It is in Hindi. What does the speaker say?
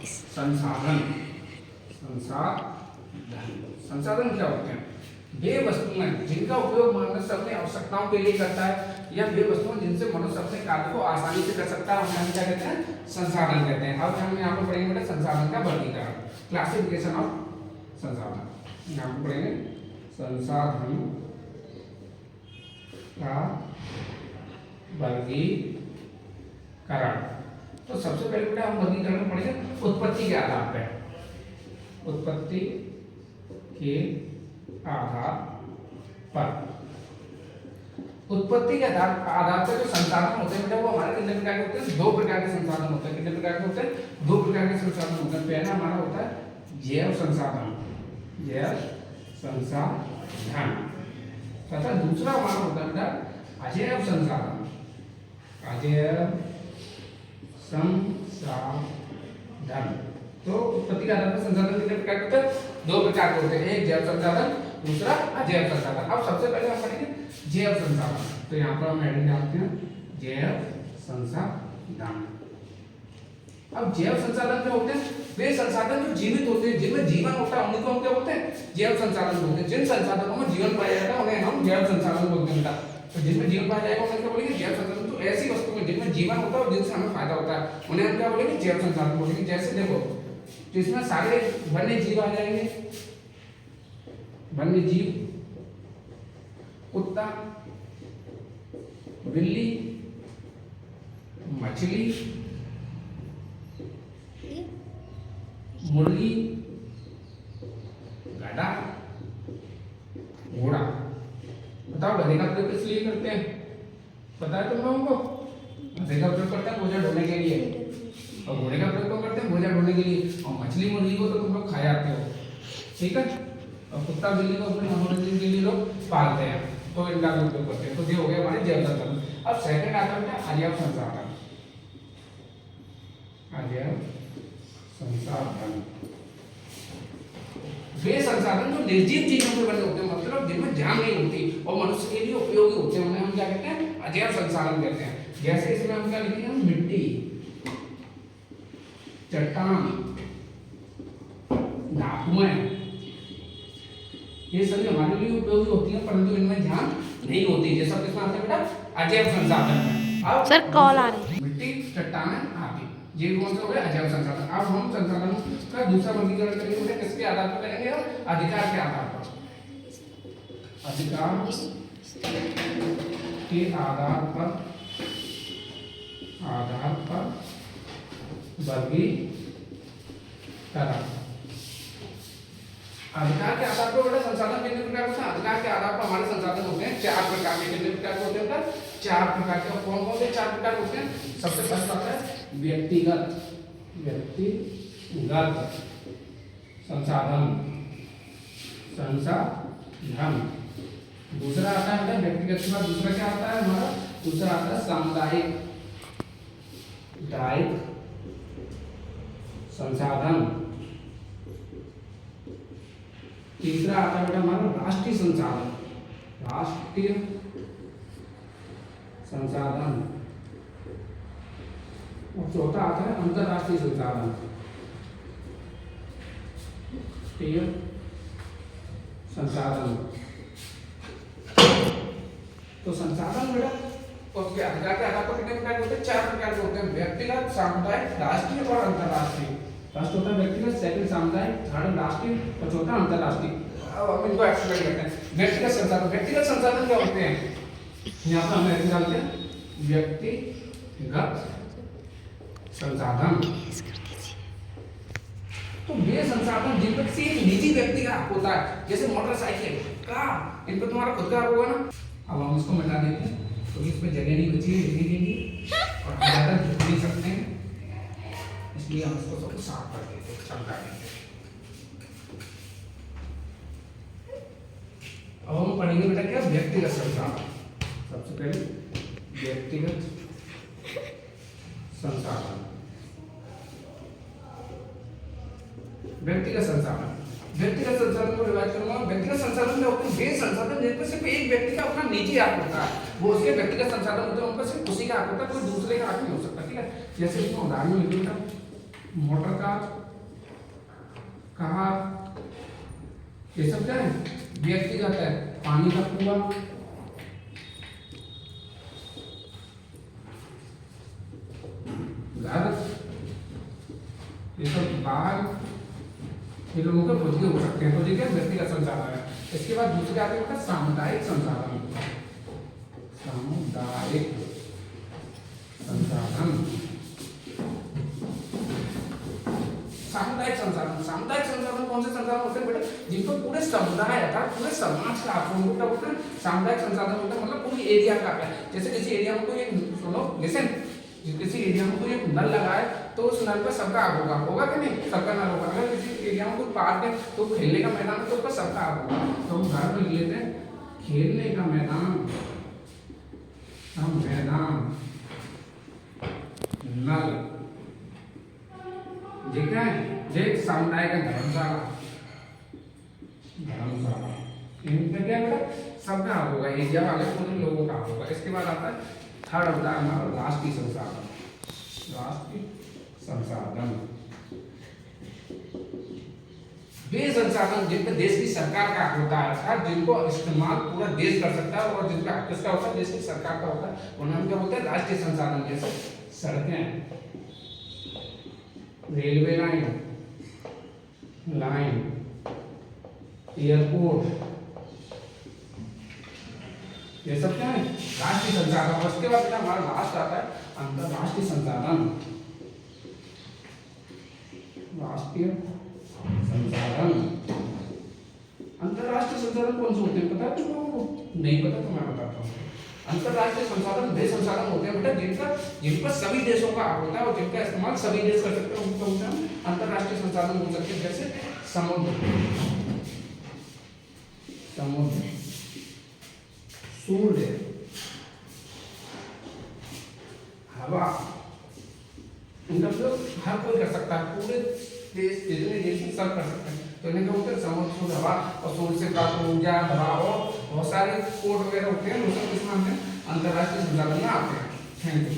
संसाधन। संसाधन क्या होते हैं? वे वस्तुएं जिनका उपयोग मनुष्य अपनी आवश्यकताओं के लिए करता है या वे वस्तुएं जिनसे मनुष्य अपने कार्य को आसानी से कर सकता है उन्हें हम क्या कहते हैं? संसाधन कहते हैं। अब हम यहाँ पर पढ़ेंगे बेटा संसाधन का वर्गीकरण, क्लासिफिकेशन ऑफ संसाधन। यहाँ पर पढ़ेंगे संसाधन का वर्गीकरण। तो सबसे पहले बेटा हम वर्गीकरण पढ़ेंगे उत्पत्ति के आधार पर। उत्पत्ति के आधार पर, उत्पत्ति के आधार पर जो संसाधन होते हैं बेटा वो हमारे कितने प्रकार के होते हैं? दो प्रकार के संसाधन होते हैं। कितने प्रकार के होते हैं? दो प्रकार के संसाधन होते हैं। पहला हमारा होता है जैव संसाधन, जैव संसाधन, तथा दूसरा हमारा होता है बेटा अजैव संसाधन, अजैव संसाधन। तो उत्पत्ति के आधार पर संसाधन कितने प्रकार के होते हैं? दो प्रकार के होते हैं, एक जैव संसाधन, दूसरा अजैव संसाधन। अब सबसे पहले हम पढ़ेंगे जैव संसाधन। तो यहाँ पर हम हेडिंग डालते हैं जैव संसाधन। अब जैव संसाधन क्या होते हैं? वे संसाधन जो जीवित होते हैं, जिनमें जीवन होता है, उनको हम क्या बोलते हैं? जैव संसाधन बोलते हैं। जिन संसाधनों में जीवन पाया जाता है उन्हें हम जैव संसाधन बोलते हैं। तो जिनमें जीवन पाया जाएगा उन्हें क्या बोलेंगे? जैव संसाधन। तो ऐसी वस्तुएं जिनमें जीवन होता है और जिनसे हमें फायदा होता है उन्हें हम क्या बोलेंगे? जैव संसाधन बोलेंगे। जैसे देखो तो इसमें सारे वन्य जीव आ जाएंगे, वन्य जीव, कुत्ता, बिल्ली, मछली, मुर्गी, गधा, घोड़ा। बताओ गधे का प्रयोग किस लिए करते हैं? पता है तुम लोगों को? गधे का प्रयोग करते हैं बोझा ढोने के लिए, और घोड़े का प्रयोग करते हैं बोझा ढोने के लिए, और मछली मुर्गी को तो तुम लोग खा जाते हो, ठीक है। और कुत्ता बिल्ली को अपने मनोरंजन के लिए लोग पालते हैं, तो इनका भी उपयोग करते हैं। तो ये हो गया हमारे जैव संसाधन। अब सेकंड आता है अजैव संसाधन। अजैव संसाधन वे संसाधन जो निर्जीव चीजों से बने होते हैं, मतलब जिनमें जान नहीं होती और मनुष्य के लिए उपयोगी होते हैं, उन्हें हम क्या कहते हैं? अजैव संसाधन कहते हैं। जैसे इसमें हम क्या लिखेंगे? मिट्टी, चट्टान, धातुएं, ये सभी हमारे लिए उपयोगी होती हैं परंतु इनमें ध्यान नहीं होती। जैसा किसमें आता है बेटा? अजैव संसाधन में। अब सर कॉल आ रही है। मिट्टी, चट्टानें आदि ये कौन से हो गए? अजैव संसाधन। अब हम संसाधनों का दूसरा वर्गीकरण करेंगे किसके आधार पर करेंगे? अधिकार के आधार पर। अधिकार के आधार पर वर्गीकरण। अधिकार के आधार पर बड़ा संसाधन कितने प्रकार के होते हैं? अधिकार के आधार पर हमारे संसाधन होते हैं चार प्रकार के। कितने प्रकार के होते हैं? चार प्रकार के। कौन कौन से चार प्रकार होते हैं? सबसे पहले आता है व्यक्तिगत संसाधन, दूसरा आता है व्यक्तिगत के बाद दूसरा क्या आता है हमारा? दूसरा आता है सामुदायिक संसाधन, तीसरा आता है बेटा हमारा राष्ट्रीय संसाधन, और चौथा आता है अंतरराष्ट्रीय संसाधन। तो संसाधन बेटा उसके अधिकार के आधार पर कितने प्रकार के होते हैं? चार प्रकार के होते हैं, व्यक्तिगत, सामुदायिक, राष्ट्रीय और अंतरराष्ट्रीय। फर्स्ट होता है व्यक्तिगत, सेकंड सामुदायिक, थर्ड राष्ट्रीय और चौथा अंतरराष्ट्रीय। अब हम इनको एक्सप्लेन करते हैं। व्यक्तिगत संसाधन, व्यक्तिगत संसाधन क्या होते हैं? यहाँ पर हम ऐसे डालते हैं व्यक्तिगत संसाधन। तो वे संसाधन जिन पर किसी निजी व्यक्ति का हक होता है, जैसे मोटरसाइकिल, कार, इन पर तुम्हारा खुद का हक होगा ना। अब हम इसको मिटा देते हैं तो इसमें जगह नहीं बची है लिखने के लिए और ज्यादा लिख नहीं सकते हैं, इसलिए हम इसको सब साफ कर देते हैं, चमका देते हैं। अब हम पढ़ेंगे बेटा क्या? व्यक्तिगत संसाधन। सबसे पहले व्यक्तिगत संसाधन। व्यक्तिगत संसाधन को रिवाइज करूंगा। व्यक्तिगत संसाधन में होते हैं वे संसाधन जिन पर सिर्फ एक व्यक्ति का अपना निजी हक होता है, वो उसके व्यक्तिगत संसाधन होते हैं, उन पर सिर्फ उसी का हक होता है, कोई दूसरे का हक नहीं हो सकता, ठीक है। जैसे इसमें उदाहरण लिखूंगा मोटर कार, ये सब क्या है? व्यक्तिगत है। पानी का कुआं, घर, ये सब बाहर, ये लोगों के खुद के हो सकते हैं। तो ये क्या व्यक्तिगत संसाधन है। इसके बाद दूसरे आते हैं सामुदायिक संसाधन। सामुदायिक संसाधन, सामुदायिक संसाधन, सामुदायिक संसाधन कौन से संसाधन होते हैं बेटा? जिनको पूरे समुदाय अर्थात पूरे समाज का आपको होता है। सामुदायिक संसाधन होता है मतलब पूरी एरिया का है। जैसे किसी एरिया में कोई सुनो लिसन, किसी एरिया में कोई एक नल लगा है तो उस नल पर सबका आग होगा, होगा कि नहीं? सबका नल होगा। अगर किसी एरिया में कोई पार्क है तो खेलने का मैदान है तो उसका सबका आग होगा। तो हम घर में लेते हैं खेलने का मैदान, हम मैदान, नल, ठीक है। ये सामुदायिक धर्मशाला, धर्मशाला, इनमें क्या बेटा? सबका आग होगा, एरिया वाले पूरे लोगों का आग होगा। इसके बाद आता है थर्ड होता है हमारा राष्ट्रीय संसाधन। राष्ट्रीय संसाधन वे संसाधन जिन पे देश की सरकार का हक होता है, अर्थात जिनको इस्तेमाल पूरा देश कर सकता है और जिनका हक किसका होता है? देश की सरकार का होता है। उन्हें क्या बोलते हैं? राष्ट्रीय संसाधन। जैसे सड़कें, रेलवे लाइन, एयरपोर्ट, ये सब क्या है? राष्ट्रीय संसाधन। उसके बाद हमारा लास्ट आता है अंतरराष्ट्रीय संसाधन। राष्ट्रीय संसाधन, अंतरराष्ट्रीय संसाधन कौन से होते हैं पता है तुम लोगों को? नहीं पता तो मैं बताता हूँ। अंतरराष्ट्रीय संसाधन वे संसाधन होते हैं बेटा जिन पर सभी देशों का हक होता है और जिनका इस्तेमाल सभी देश कर सकते हैं, उनको होते हैं अंतरराष्ट्रीय संसाधन हो सकते हैं। जैसे समुद्र, सूर्य, हवा, इनका प्रयोग हर कोई कर सकता है। पूरे देश जितने देश में सब कर सकते हैं। तो इन्हें क्या होते हैं? समुद्र, सूर्य, हवा और सूर्य से प्राप्त ऊर्जा, दबाव और बहुत सारे कोड वगैरह होते हैं, वो सब किस में अंतरराष्ट्रीय संसाधन में आते हैं। Thank you.